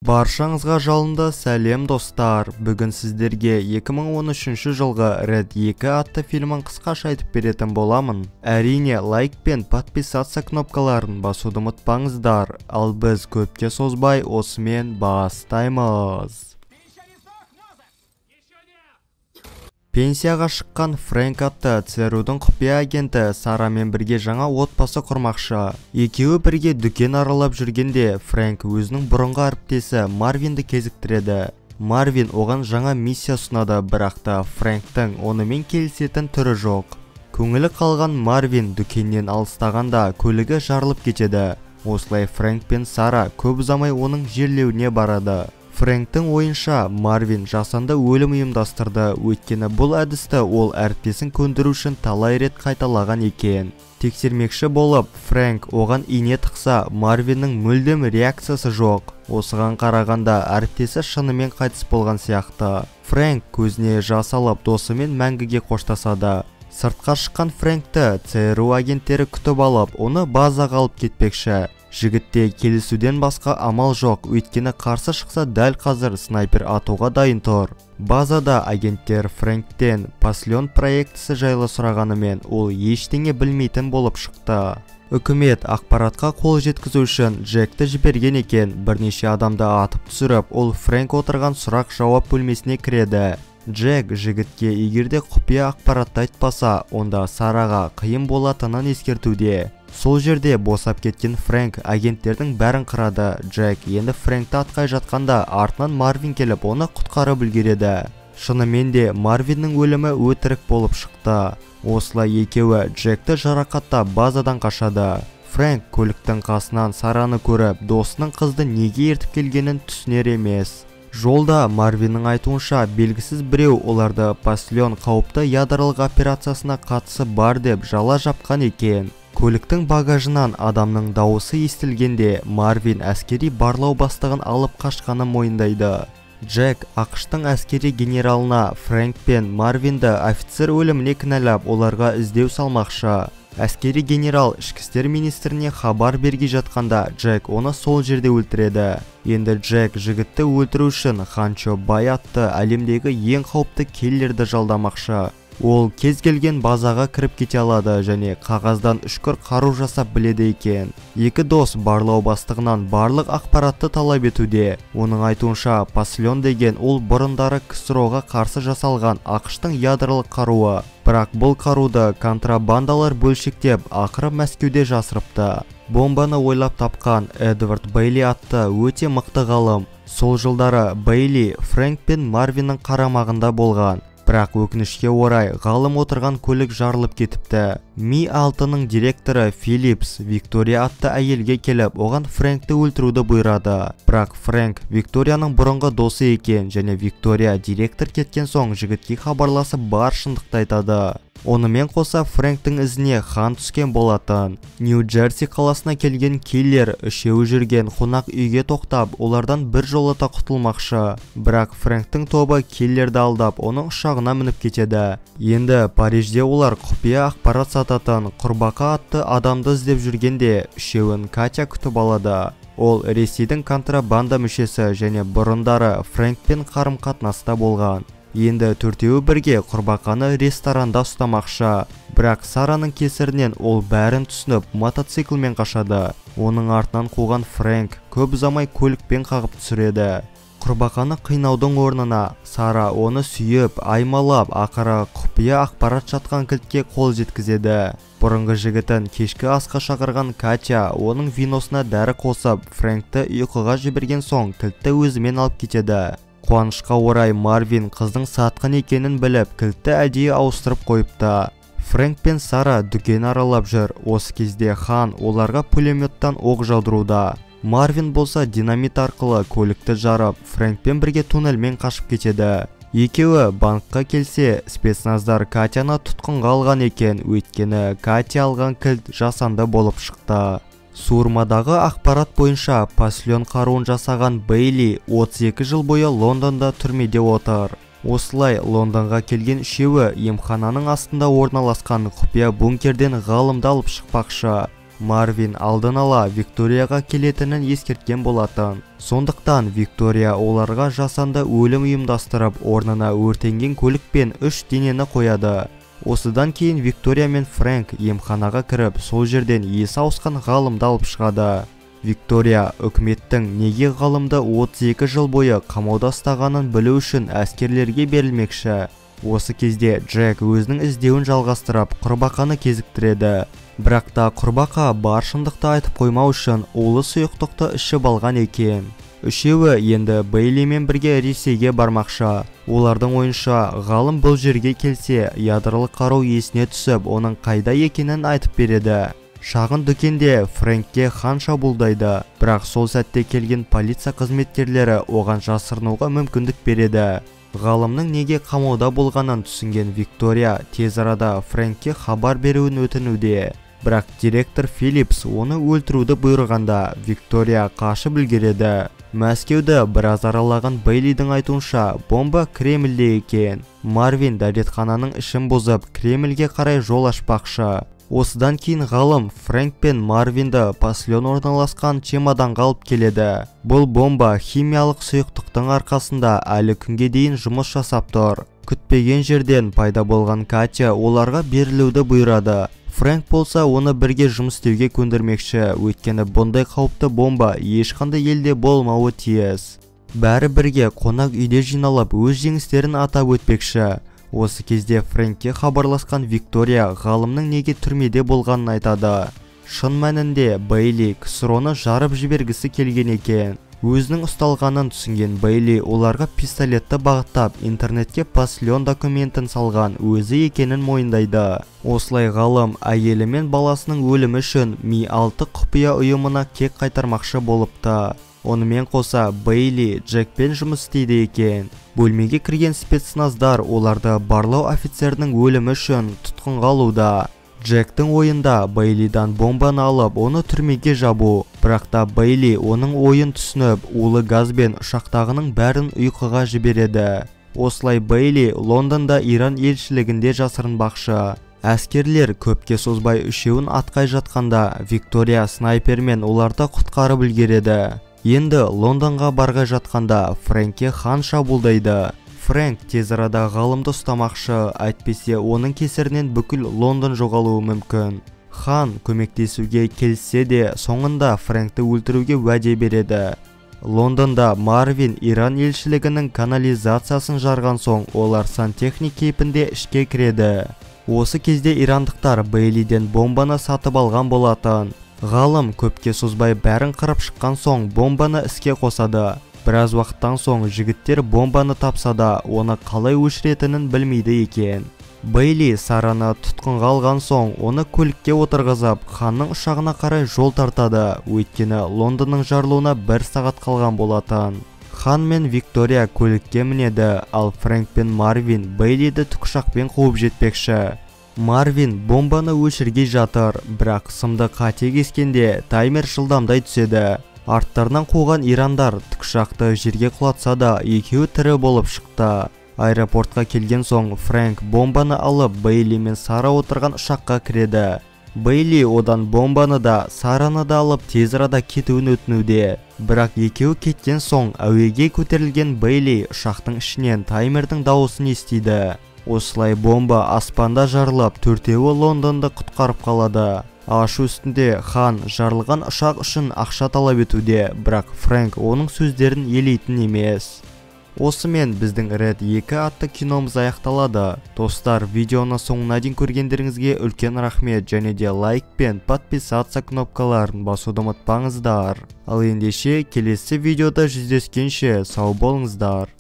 Баршаңызға жалынды сәлем достар. Бүгін сіздерге 2013 жылғы Red 2 атты фильмін қысқаша айтып беретін боламын. Әрине, лайк пен подписаться кнопкаларын басуды ұмытпаңыздар. Ал біз көпке созбай осымен бастаймыз. Пенсияға шыққан Фрэнк атты ЦРУ-дың құпия агенті Сарамен бірге жаңа отбасы құрмақшы. Екеуі бірге дүкен аралап жүргенде Фрэнк өзінің бұрынғы әріптесі Марвинді кезіктіреді. Марвин оған жаңа миссия ұсынады, бірақ та Фрэнктің онымен келісетін түрі жоқ. Көңілі қалған Марвин дүкеннен алыстағанда көлігі жарылып кетеді. Осылай Фрэнк пен Сара көп ұзамай оның жерлеуіне барады. Фрэнктің ойынша Марвин жасанды өлім ұйымдастырды, өйткені бұл әдісті ол әріптесін көндіру үшін талай рет қайталаған екен. Тексермекші болып, Фрэнк оған ине тықса, Марвиннің мүлдем реакциясы жоқ. Осыған қарағанда әріптесі шынымен қайтыс болған сияқты. Фрэнк көзіне жас алып досымен мәңгіге қоштасады. Сыртқа шыққан Фрэнкті ЦРУ агенттері күтіп алып, оны базаға алып кетпекші. Жігітте келісуден басқа амал жоқ, өйткені қарсы шықса дәл қазір снайпер атуға дайын тұр. Базада агенттер Фрэнктен Паслен проектісі жайлы сұрағанымен, ол ештеңе білмейтін болып шықты. Үкімет ақпаратқа қол жеткізу үшін Джекті жіберген екен. Бірнеше адамды атып түсіріп, ол Фрэнк отырған сұрақ-жауап бөлмесіне кіреді. Джек жігітке егерде құпия ақпаратты айтпаса, онда Сараға қиын болатынын ескертуде. Сол жерде босап кеткен Фрэнк агенттердің бәрін қырады. Джек енді Фрэнкті атқай жатқанда артынан Марвин келіп оны құтқарып үлгереді. Шынымен де Марвиннің өлімі өтірік болып шықты. Осылай екеуі Джекті жарақаттап базадан қашады. Фрэнк көліктің қасынан Сараны көріп, досының қызды неге ертіп келгенін түсінер емес. Жолда Марвиннің айтуынша белгісіз біреу оларды Паслен қауіпті ядролық операциясына қатысы бар деп жала жапқан екен. Көліктің багажынан адамның дауысы естілгенде Марвин әскери барлау бастығын алып қашқанын мойындайды. Джек ақштың әскери генералына Фрэнк пен Марвинді офицер өліміне кінәлап, оларға іздеу салмақшы. Әскери генерал ішкі істер министріне хабар берге жатқанда Джек оны сол жерде өлтіреді. Енді Джек жігітті өлтіру үшін Ханчо Бай атты әлемдегі ең қауіпті киллерді жалдамақшы. Ол кез келген базаға кіріп кете алады және қағаздан үшкір қару жасап біледі екен. Екі дос барлау бастығынан барлық ақпаратты талап етуде. Оның айтуынша Паслен деген ол бұрындары КСРО-ға қарсы жасалған ақштың ядролық қаруы. Бірақ бұл қаруды контрабандалар бөлшектеп, ақыры Мәскеуде жасырыпты. Бомбаны ойлап тапқан Эдвард Бейли атты өте мықты ғалым. Сол жылдары Бейли Фрэнк пен Марвиннің қарамағында болған. Бірақ өкінішке орай ғалым отырған көлік жарылып кетіпті. Ми-6-ның директоры Филлипс Виктория атты әйелге келіп, оған Фрэнкті өлтіруді бұйырады. Бірақ Фрэнк Викторияның бұрынғы досы екен және Виктория директор кеткен соң жігітке хабарласып бар шындықты айтады. Онымен қоса Фрэнктің ізіне хан түскен болатын. Нью-Джерси қаласына келген киллер үшеуі жүрген қонақ үйге тоқтап, олардан бір жолата құтылмақшы. Бірақ Фрэнктің тобы киллерді алдап, оның ұшағына мініп кетеді. Енді Парижде олар құпия ақпарат сататын Құрбақа атты адамды іздеп жүргенде, үшеуін Катя күтіп алады. Ол Ресейдің контрабанда мүшесі және бұрындары Фрэнкпен қарым-қатынаста болған. Енді төртеуі бірге Құрбақаны ресторанда ұстамақшы. Бірақ Сараның кесірінен ол бәрін түсініп мотоциклмен қашады. Оның артынан қуған Фрэнк көп ұзамай көлікпен қағып түсіреді. Құрбақаны қинаудың орнына Сара оны сүйіп, аймалап, ақыры құпия ақпарат жатқан кілтке қол жеткізеді. Бұрынғы жігітін кешкі асқа шақырған Катя оның виносына дәрі қосып, Фрэнкті ұйқыға жіберген соң кілтті өзімен алып кетеді. Қуанышқа орай Марвин қыздың сатқын екенін біліп, кілтті әдейі ауыстырып қойыпты. Фрэнк пен Сара дүкен аралап жүр. Осы кезде хан оларға пулеметтан оқ жаудыруда. Марвин болса динамит арқылы көлікті жарып, Фрэнкпен бірге туннельмен қашып кетеді. Екеуі банкқа келсе, спецназдар Катяны тұтқынға алған екен, өйткені Катя алған кілт жасанды болып шықты. Суырмадағы ақпарат бойынша Паслен қаруын жасаған Бейли 32 жыл бойы Лондонда түрмеде отыр. Осылай Лондонға келген үшеуі емхананың астында орналасқан құпия бункерден ғалымды алып шықпақшы. Марвин алдын ала Викторияға келетінін ескерткен болатын. Сондықтан Виктория оларға жасанды өлім ұйымдастырып, орнына өртенген көлікпен 3 денені қояды. Осыдан кейін Виктория мен Фрэнк емханаға кіріп, сол жерден есі ауысқан ғалымды алып шығады. Виктория үкіметтің неге ғалымды 32 жыл бойы қамауда ұстағанын білу үшін әскерлерге берілмекші. Осы кезде Джек өзінің іздеуін жалғастырып, құрбақаны кезіктіреді. Бірақ та құрбақа бар шындықты айтып қоймау үшін улы сұйықтықты ішіп алған екен. Үшеуі енді Бейлимен бірге Ресейге бармақшы. Олардың ойынша, ғалым бұл жерге келсе, ядролық қару есіне түсіп, оның қайда екенін айтып береді. Шағын дүкенде Фрэнкке хан шабуылдайды, бірақ сол сәтте келген полиция қызметкерлері оған жасырынуға мүмкіндік береді. Ғалымның неге қамауда болғанын түсінген Виктория тез арада Фрэнкке хабар беруін өтінуде. Бірақ директор Филлипс оны өлтіруді бұйырғанда Виктория қашып үлгереді. Мәскеуді біраз аралаған Бейлидің айтуынша, бомба Кремльде екен. Марвин дәретхананың ішін бұзып, Кремльге қарай жол ашпақшы. Осыдан кейін ғалым Фрэнк пен Марвинді паслен орналасқан чемоданға алып келеді. Бұл бомба химиялық сұйықтықтың арқасында әлі күнге дейін жұмыс жасап тұр. Күтпеген жерден пайда болған Катя оларға берілуді бұйырады. Фрэнк болса оны бірге жұмыс істеуге көндірмекші, өйткені бұндай қауіпті бомба ешқандай елде болмауы тиіс. Бәрі бірге қонақ үйде жиналып өз жеңістерін атап өтпекші. Осы кезде Фрэнкке хабарласқан Виктория ғалымның неге түрмеде болғанын айтады. Шын мәнінде Бейли КСРОны жарып жібергісі келген екен. Өзінің ұсталғанын түсінген Бейли оларға пистолетті бағыттап, интернетке паслен документін салған өзі екенін мойындайды. Осылай ғалым әйелі мен баласының өлімі үшін Ми-6 құпия ұйымына кек қайтармақшы болыпты. Онымен қоса Бейли Джекпен жұмыс істейді екен. Бөлмеге кірген спецназдар оларды барлау офицерінің өлімі үшін тұтқынға алуда. Джектің ойында Бейлидан бомбаны алып, оны түрмеге жабу. Бірақ та Бейли оның ойын түсініп, улы газбен ұшақтағының бәрін ұйқыға жібереді. Осылай Бейли Лондонда Иран елшілігінде жасырынбақшы. Әскерлер көпке созбай үшеуін атқай жатқанда, Виктория снайпермен оларды құтқарып үлгереді. Енді Лондонға барғай жатқанда Фрэнкке хан шабуылдайды. Фрэнк тез арада ғалымды ұстамақшы, әйтпесе оның кесірінен бүкіл Лондон жоғалуы мүмкін. Хан көмектесуге келсе де, соңында Фрэнкті өлтіруге уәде береді. Лондонда Марвин Иран елшілігінің канализациясын жарған соң, олар сантехник кейпінде ішке кіреді. Осы кезде ирандықтар Бейлиден бомбаны сатып алған болатын. Ғалым көпке созбай бәрін қырып шыққан соң бомбаны іске қосады. Біраз уақыттан соң жігіттер бомбаны тапса да, оны қалай өшіретінін білмейді екен. Бейли Сараны тұтқынға алған соң, оны көлікке отырғызып, ханның ұшағына қарай жол тартады, өйткені Лондонның жарылуына 1 сағат қалған болатын. Хан мен Виктория көлікке мінеді, ал Фрэнк пен Марвин Бейлиді тікұшақпен қуып жетпекші. Марвин бомбаны өшіргей жатыр, бірақ сымды қате кескенде таймер жылдамдай түседі. Арттарынан қуған ирандар тікұшақты жерге құлатса да, екеуі тірі болып шықты. Аэропортқа келген соң Фрэнк бомбаны алып Бейли мен Сара отырған ұшаққа кіреді. Бейли одан бомбаны да, Сараны да алып тез арада кетуін өтінуде. Бірақ екеуі кеткен соң әуеге көтерілген Бейли ұшақтың ішінен таймердің дауысын естиді. Осылай бомба аспанда жарылып, төртеуі Лондонды құтқарып қалады. Ашу үстінде хан жарылған ұшақ үшін ақша талап етуде, бірақ Фрэнк оның сөздерін елейтін емес. Осымен біздің Red 2 атты киномыз аяқталады. Достар, видеоны соңына дейін көргендеріңізге үлкен рахмет, және де лайк пен подписаться кнопкаларын басуды ұмытпаңыздар. Ал ендеше келесі видеода жүздескенше сау болыңыздар.